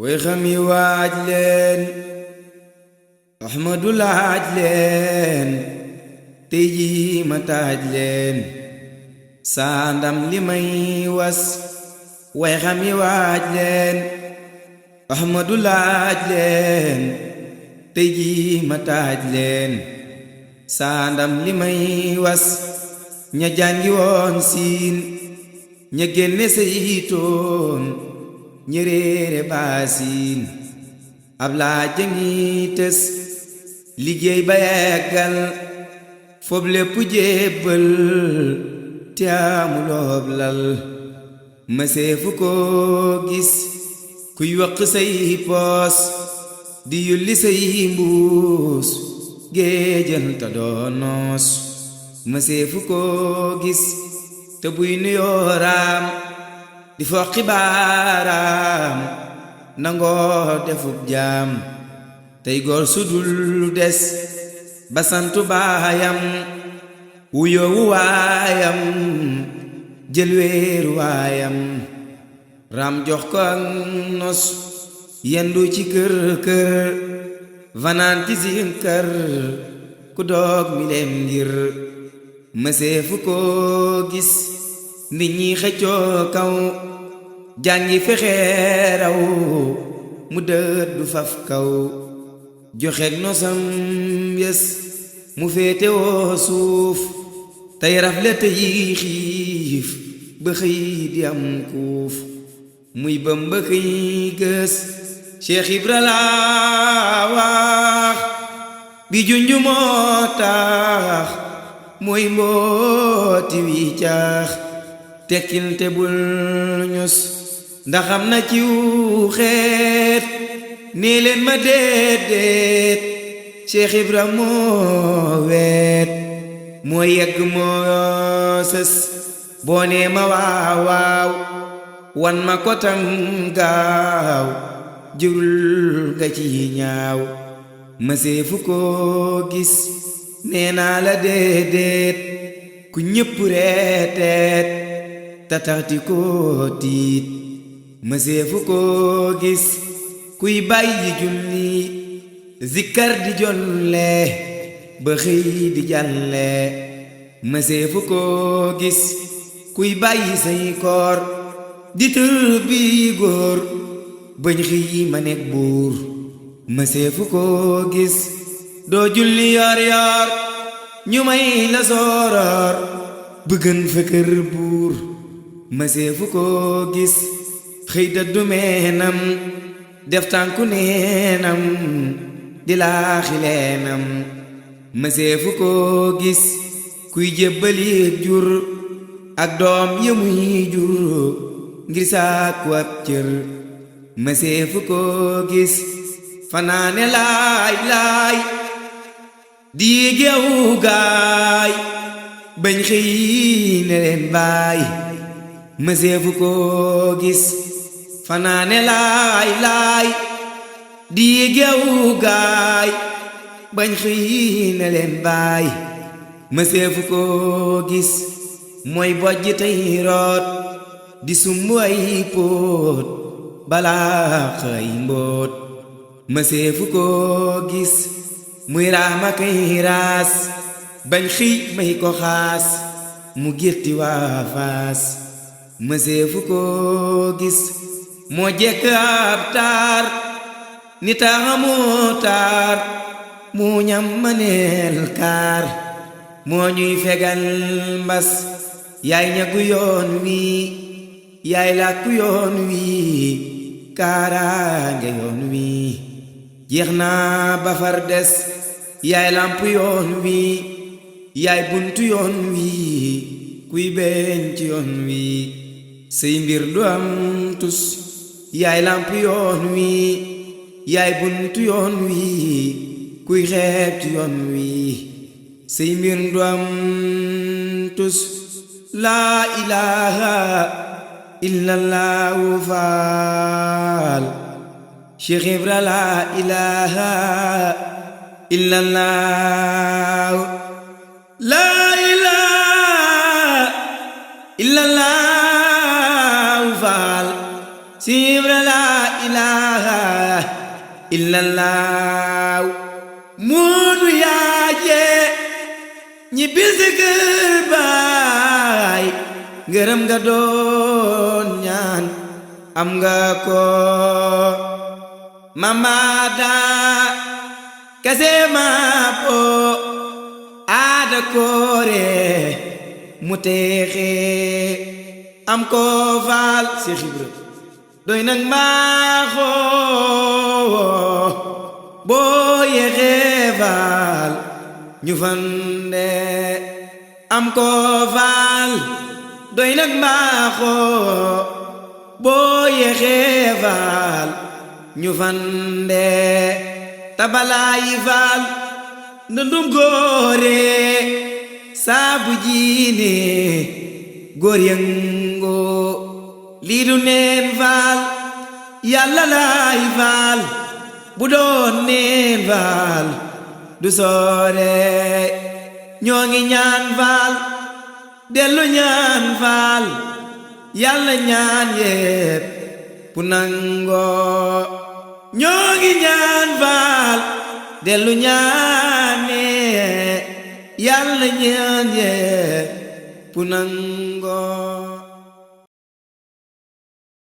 way xam yi waaj leen Ahmadu laaj leen tey jii ma taaj leen saa ndam li may was way xam yi waaj leen Ahmadu laaj leen tey jii ma taaj leen saa ndam li may was ña jàngi woon siin ña génne saytoon ña réere baasiin ab laa jëngi tës liggéey ba yeggal fob lépp jébbal te amuloob lal mëseefu ko gis kuy waq say poos di yulli say mbuus géejal ta doo noos mëseefu ko gis te buy nuyoo raam di foqi baaraam nangoo defub jaam tey góor sudul des ba santu baayam wuyoowu waayam jël weeru waayam raam jox ko ak nos yendu ci kër kër fanaan ci sin kër ku doog mi leem ngir mëseefu ko gis nit ñi xëccoo kaw jàngi fexeeraw mu dëdd du faf kaw joxeek nosam yes mu féete woo suuf tey rafle tey xiif ba xëy di am kuuf muy Bamba xëy gës Cheikh Ibra laa wax bi junju moo tax mooy mbooti wi caax tekkil te bul ñus ndaxam na ciw xeet nii leen ma déet Cheikh Ibra moo weet moo yegg moo sës boo nee ma waaw waaw wan ma ko tam gaaw jurul nga ci ñaaw mëseefu ko gis nee naa la déedéet ku ñépp reeteet tataxti ko tiit mëseefu ko gis kuy bàyyi julli zikkar di jolle ba xëy di jàlle mëseefu ko gis kuy bàyyi say koor di tër bi góor bañ xëy ma nekk buur mëseefu ko gis doo julli yor yor ñu may la sooroor bëggën fa kër buur mëseefu ko gis xëy daddu meenam def tànku neenam di laaxi leenam mëseefu ko gis kuy jébbali jur ak doom yemuy jur ngir sàkku ab cër mëseefu ko gis fanaane laay laay di geew gaay bañ xëy ne leen baay mëseefu ko gis fanaane laay laay di geew gaay bañ xëy ne leen baay mëseefu ko gis mooy bojj tey root di sumbu ay póot balaa xëy mbóot mëseefu ko gis muy raama kay raas bañ xëy may ko xaas mu gétti waa faas mëseefu ko gis moo jekk ab taar ni taaxamoo taar mu ñam maneel kaar moo ñuy fegal mbas yaay ñagu yoon wi yaay làkku yoon wi kaaraange yoon wi jeex naa ba far des yaay làmp yoon wi yaay buntu yoon wi kuy beeñ ci yoon wi say mbir du am tus yaay làmp yoon wi yaay buntu yoon wi kuy xeeb ci yoon wi say mbir du am tus laa ilaaha illallahu faal Cheikh Ibra laa ilaaha illallahu laa ilaaha illallahu faal sibra la ilaha illallah Moodu yaaje ñi bisi kër baay ngërëm nga doon ñaan am nga ko mamada kase ma po aada koore mu teexe am ko faal si xibra doy nag mbaaxoo boo yeexee faal ñu fande am ko faal doy nag mbaaxoo boo yeexee faal ñu fande tabalaayi faal ndundum góore saabu jiine góor yëngo lii du neen faal yàlla laay faal bu doon neen faal du soore ñoo ngi ñaan faal dellu ñaan faal yàlla ñaan yépp bu nangoo ñoo ngi ñaan faal dellu ñaane yàlla ñaan yépp bu nangoo